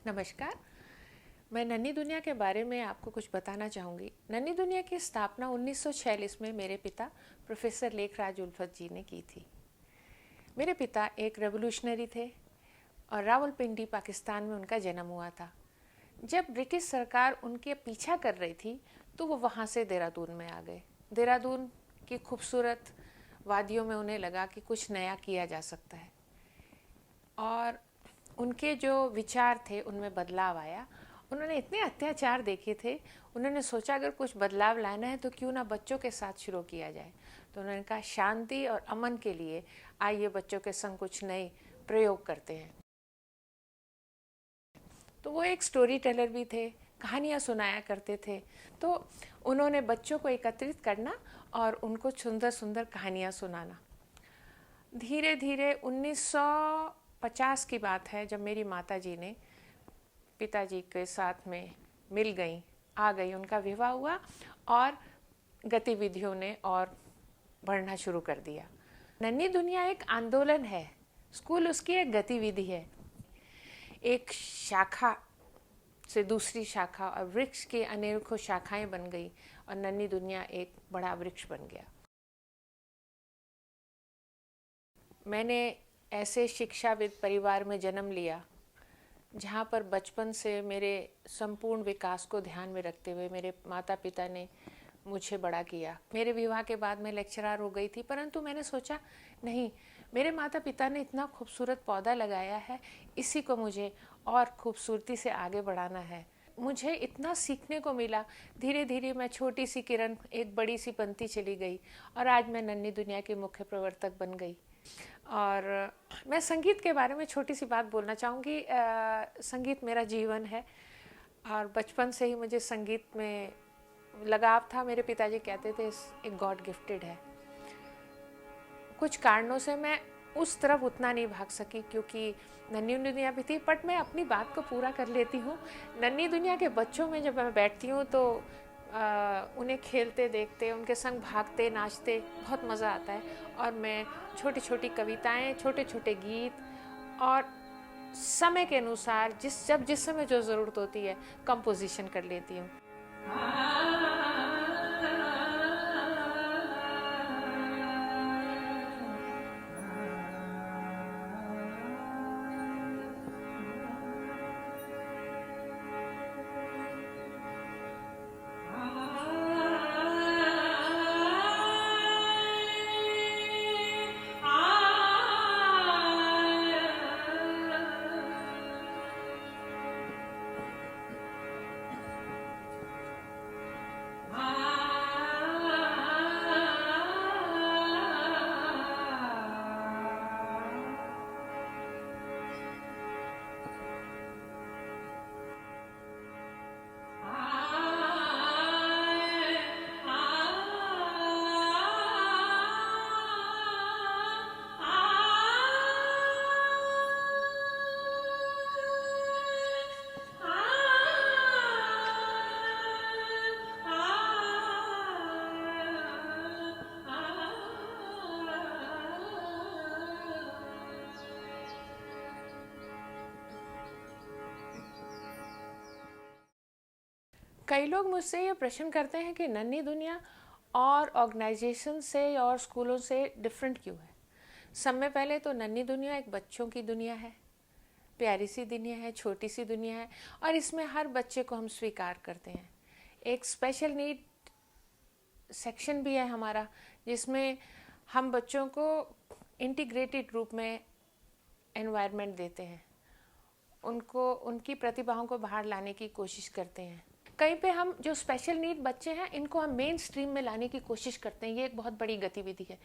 नमस्कार। मैं नन्ही दुनिया के बारे में आपको कुछ बताना चाहूँगी। नन्ही दुनिया की स्थापना 1946 में मेरे पिता प्रोफेसर लेखराज उल्फत जी ने की थी। मेरे पिता एक रेवोल्यूशनरी थे और रावलपिंडी पाकिस्तान में उनका जन्म हुआ था। जब ब्रिटिश सरकार उनके पीछा कर रही थी तो वो वहाँ से देहरादून में आ गए। देहरादून की खूबसूरत वादियों में उन्हें लगा कि कुछ नया किया जा सकता है और उनके जो विचार थे उनमें बदलाव आया। उन्होंने इतने अत्याचार देखे थे, उन्होंने सोचा अगर कुछ बदलाव लाना है तो क्यों ना बच्चों के साथ शुरू किया जाए। तो उन्होंने कहा शांति और अमन के लिए आइए बच्चों के संग कुछ नए प्रयोग करते हैं। तो वो एक स्टोरी टेलर भी थे, कहानियाँ सुनाया करते थे। तो उन्होंने बच्चों को एकत्रित करना और उनको सुंदर सुंदर कहानियाँ सुनाना। धीरे धीरे 1950 की बात है, जब मेरी माता जी ने पिताजी के साथ में मिल गई, आ गई, उनका विवाह हुआ और गतिविधियों ने और बढ़ना शुरू कर दिया। नन्ही दुनिया एक आंदोलन है, स्कूल उसकी एक गतिविधि है। एक शाखा से दूसरी शाखा और वृक्ष की अनेकों शाखाएं बन गई और नन्ही दुनिया एक बड़ा वृक्ष बन गया। मैंने ऐसे शिक्षाविद परिवार में जन्म लिया जहाँ पर बचपन से मेरे संपूर्ण विकास को ध्यान में रखते हुए मेरे माता पिता ने मुझे बड़ा किया। मेरे विवाह के बाद मैं लेक्चरर हो गई थी, परंतु मैंने सोचा नहीं, मेरे माता पिता ने इतना खूबसूरत पौधा लगाया है, इसी को मुझे और खूबसूरती से आगे बढ़ाना है। मुझे इतना सीखने को मिला। धीरे धीरे मैं छोटी सी किरण एक बड़ी सी पंक्ति चली गई और आज मैं नन्ही दुनिया की मुख्य प्रवर्तक बन गई। और मैं संगीत के बारे में छोटी सी बात बोलना चाहूँगी। संगीत मेरा जीवन है और बचपन से ही मुझे संगीत में लगाव था। मेरे पिताजी कहते थे एक गॉड गिफ्टेड है। कुछ कारणों से मैं उस तरफ उतना नहीं भाग सकी क्योंकि नन्ही दुनिया भी थी, बट मैं अपनी बात को पूरा कर लेती हूँ। नन्ही दुनिया के बच्चों में जब मैं बैठती हूँ तो उन्हें खेलते देखते, उनके संग भागते नाचते बहुत मज़ा आता है और मैं छोटी छोटी कविताएं, छोटे छोटे गीत और समय के अनुसार जिस समय जो ज़रूरत होती है कंपोजिशन कर लेती हूँ। कई लोग मुझसे ये प्रश्न करते हैं कि नन्ही दुनिया और ऑर्गेनाइजेशन से और स्कूलों से डिफरेंट क्यों है। समय पहले तो नन्ही दुनिया एक बच्चों की दुनिया है, प्यारी सी दुनिया है, छोटी सी दुनिया है और इसमें हर बच्चे को हम स्वीकार करते हैं। एक स्पेशल नीड सेक्शन भी है हमारा, जिसमें हम बच्चों को इंटीग्रेटेड रूप में एनवायरनमेंट देते हैं, उनको उनकी प्रतिभाओं को बाहर लाने की कोशिश करते हैं। कहीं पे हम जो स्पेशल नीड बच्चे हैं इनको हम मेन स्ट्रीम में लाने की कोशिश करते हैं। ये एक बहुत बड़ी गतिविधि है।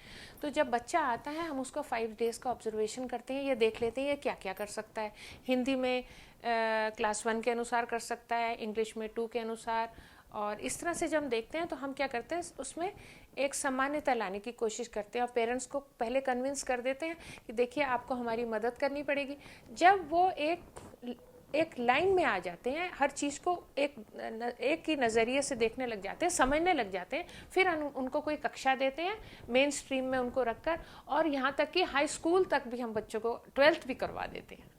तो जब बच्चा आता है हम उसको 5 डेज़ का ऑब्जर्वेशन करते हैं, ये देख लेते हैं ये क्या क्या कर सकता है। हिंदी में क्लास 1 के अनुसार कर सकता है, इंग्लिश में 2 के अनुसार, और इस तरह से जब हम देखते हैं तो हम क्या करते हैं उसमें एक सामान्यता लाने की कोशिश करते हैं और पेरेंट्स को पहले कन्विंस कर देते हैं कि देखिए आपको हमारी मदद करनी पड़ेगी। जब वो एक लाइन में आ जाते हैं, हर चीज़ को एक ही नज़रिए से देखने लग जाते हैं, समझने लग जाते हैं, फिर उनको कोई कक्षा देते हैं मेन स्ट्रीम में उनको रखकर, और यहाँ तक कि हाई स्कूल तक भी हम बच्चों को 12th भी करवा देते हैं।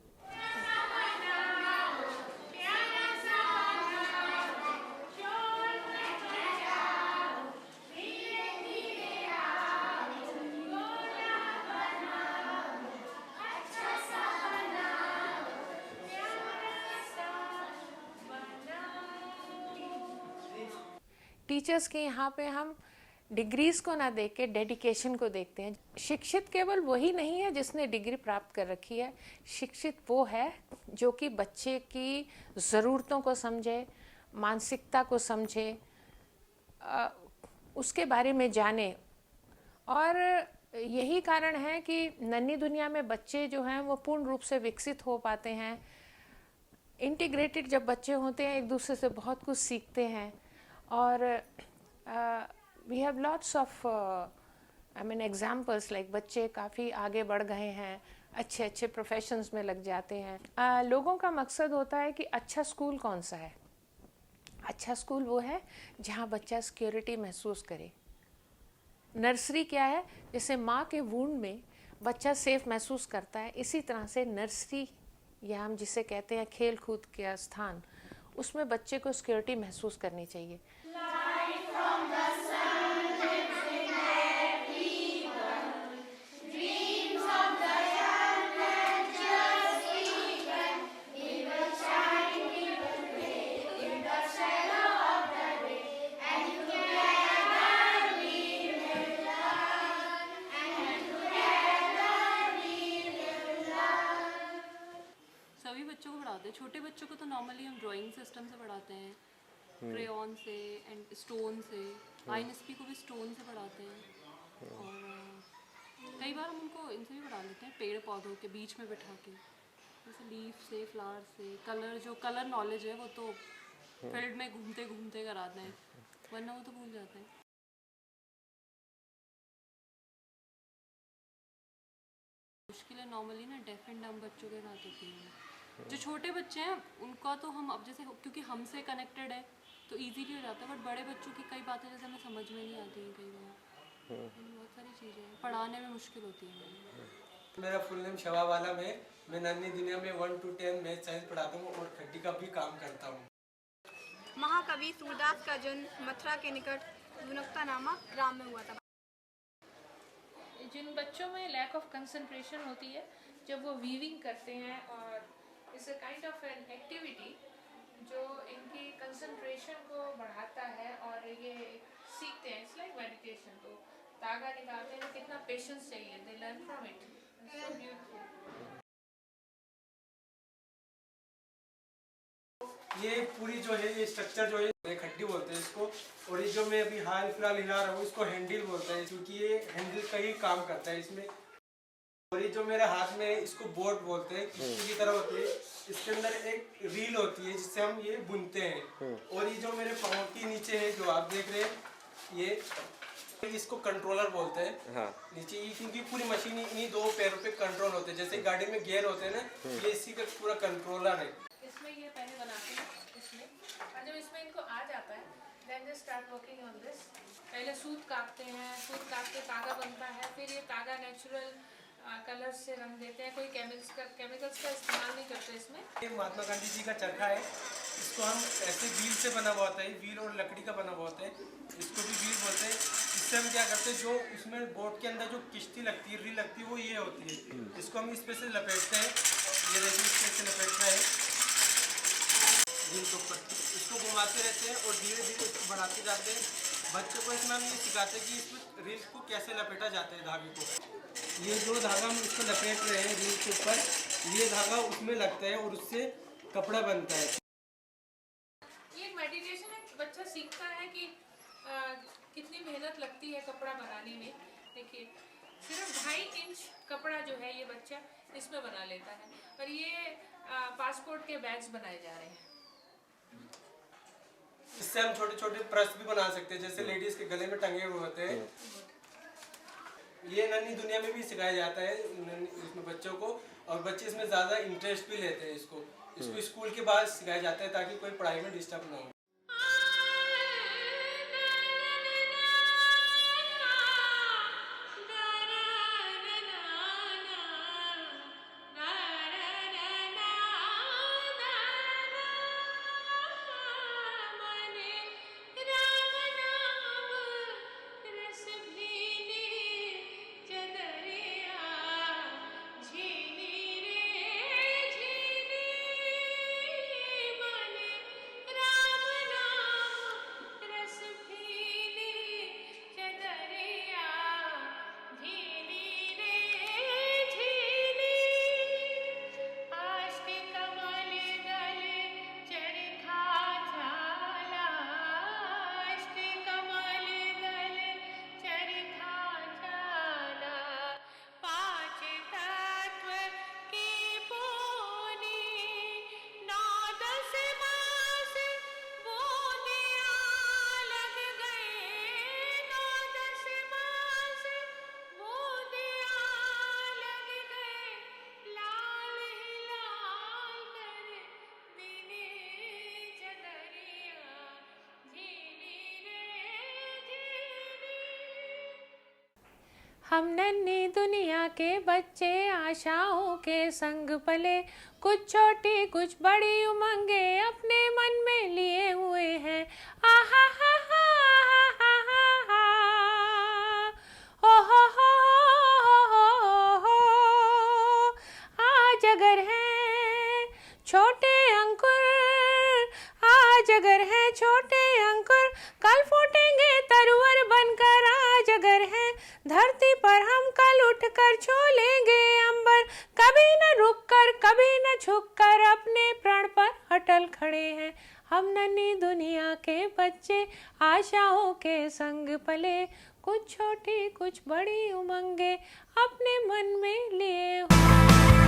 टीचर्स के यहाँ पे हम डिग्रीज को ना देख के डेडिकेशन को देखते हैं। शिक्षित केवल वही नहीं है जिसने डिग्री प्राप्त कर रखी है, शिक्षित वो है जो कि बच्चे की ज़रूरतों को समझे, मानसिकता को समझे, उसके बारे में जाने। और यही कारण है कि नन्ही दुनिया में बच्चे जो हैं वो पूर्ण रूप से विकसित हो पाते हैं। इंटीग्रेटेड जब बच्चे होते हैं, एक दूसरे से बहुत कुछ सीखते हैं। और we have lots of examples like बच्चे काफ़ी आगे बढ़ गए हैं, अच्छे अच्छे प्रोफेशंस में लग जाते हैं। लोगों का मकसद होता है कि अच्छा स्कूल कौन सा है। अच्छा स्कूल वो है जहाँ बच्चा सिक्योरिटी महसूस करे। नर्सरी क्या है? जैसे माँ के वूंड में बच्चा सेफ महसूस करता है, इसी तरह से नर्सरी या हम जिसे कहते हैं खेल कूद का स्थान, उसमें बच्चे को सिक्योरिटी महसूस करनी चाहिए। सभी बच्चों को पढ़ाते हैं। छोटे बच्चों को तो नॉर्मली हम ड्राइंग सिस्टम से पढ़ाते हैं, क्रेयॉन से एंड स्टोन से। आईएनएसपी को भी स्टोन से पढ़ाते हैं। और कई बार हम उनको इनसे भी पढ़ा लेते हैं, पेड़ पौधों के बीच में बिठा के, जैसे लीफ से, फ्लावर से। कलर, जो कलर नॉलेज है वो तो फील्ड में घूमते घूमते कराते हैं, वरना वो तो भूल जाते हैं। मुश्किलें नॉर्मली ना डेफ एंड डम बच्चों के साथ होती हैं। जो छोटे बच्चे हैं उनका तो हम अब जैसे क्योंकि हमसे कनेक्टेड है तो इजीली हो जाता है, बट बड़े बच्चों की कई बातें जैसे हमें समझ में नहीं आती हैं, कई बार बहुत सारी चीज़ें पढ़ाने में मुश्किल होती है। मेरा फुल नेम शवाब आलम है। मैं नन्ही दुनिया में 1 to 10 मैथ साइंस पढ़ाता हूँ और खड्डी का भी काम करता हूँ। महाकवि सूरदास का जन्म मथुरा के निकट गुणक्ता नामक ग्राम में हुआ था। जिन बच्चों में लैक ऑफ कंसंट्रेशन होती है, जब वो वीविंग करते हैं, और it's a kind of an activity जो इनकी कंसंट्रेशन को बढ़ाता है और ये सीखते हैं। It's like meditation. तो धागा निकालते हैं, कितना पेशेंस चाहिए, they learn from it. So beautiful. ये पूरी जो है ये स्ट्रक्चर जो है खड्डी बोलते हैं इसको, और ये जो मैं अभी हाल फिलहाल हिला रहा हूँ इसको हैंडल बोलते हैं, क्योंकि ये हैंडल का ही काम करता है इसमें। और ये जो मेरे हाथ में है इसको बोर्ड बोलते हैं, किसी की तरह होती है। इसके अंदर एक रील होती है जिससे हम ये बुनते हैं। और ये जो मेरे पाँव के नीचे है जो आप देख रहे हैं, ये इसको कंट्रोलर बोलते हैं। हाँ। नीचे ये क्योंकि पूरी मशीन इन्हीं 2 पैरों पे कंट्रोल होते हैं, जैसे गाड़ी में गियर होते हैं ना, ये इसी का पूरा कंट्रोलर है। इसमें ये पहले बनाते हैं इसमें, और जब इसमें इनको आ जाता है then they start working on this. पहले सूत काटते हैं, सूत काट के तागा बनता है, फिर ये तागा नेचुरल कलर्स से रंग देते हैं, कोई केमिकल्स का इस्तेमाल नहीं करते इसमें। ये महात्मा गांधी जी का चरखा है, इसको हम ऐसे व्हील से बना हुआ होता है, व्हील और लकड़ी का बना हुआ होता है, इसको भी व्हील बोलते हैं। इससे हम क्या करते हैं, जो उसमें बोट के अंदर जो किश्ती लगती है, रील लगती है, वो ये होती है। इसको हम इस पे से लपेटते हैं, ये देखिए इस पे से लपेटना है रील के ऊपर, इसको घुमाते रहते हैं और धीरे धीरे इसको बढ़ाते जाते हैं। बच्चों को इसमें हम ये सिखाते हैं कि इसमें रील को कैसे लपेटा जाता है, धागे को। ये जो धागा हम इसको लपेट रहे हैं रील के ऊपर, ये धागा उसमें लगता है और उससे कपड़ा बनता है। ये एक मेडिटेशन है, बच्चा सीखता है कि कितनी मेहनत लगती है कपड़ा बनाने में। देखिए सिर्फ 2.5 इंच कपड़ा जो है ये बच्चा इसमें बना लेता है, और ये पासपोर्ट के बैग्स बनाए जा रहे हैं। इससे हम छोटे छोटे पर्स भी बना सकते हैं, जैसे लेडीज के गले में टंगे हुए होते हैं। ये नन्ही दुनिया में भी सिखाया जाता है इसमें बच्चों को, और बच्चे इसमें ज़्यादा इंटरेस्ट भी लेते हैं। इसको स्कूल के बाद सिखाया जाता है ताकि कोई पढ़ाई में डिस्टर्ब ना हो। हम नन्ही दुनिया के बच्चे आशाओं के संग पले, कुछ छोटी कुछ बड़ी उमंगे अपने मन में लिए हुए हैं। आहा हा हा हा हा हा, ओ हो, आज अगर है छोटे अंकुर, आज अगर है छोटे अंकुर, कल फूटेंगे तरुवर बनकर। आज अगर है धरती पर हम कल उठकर छू लेंगे अंबर। कभी न रुक कर कभी न झुक कर अपने प्राण पर अटल खड़े हैं। हम नन्ही दुनिया के बच्चे आशाओं के संग पले, कुछ छोटी कुछ बड़ी उमंगे अपने मन में लिए हुए।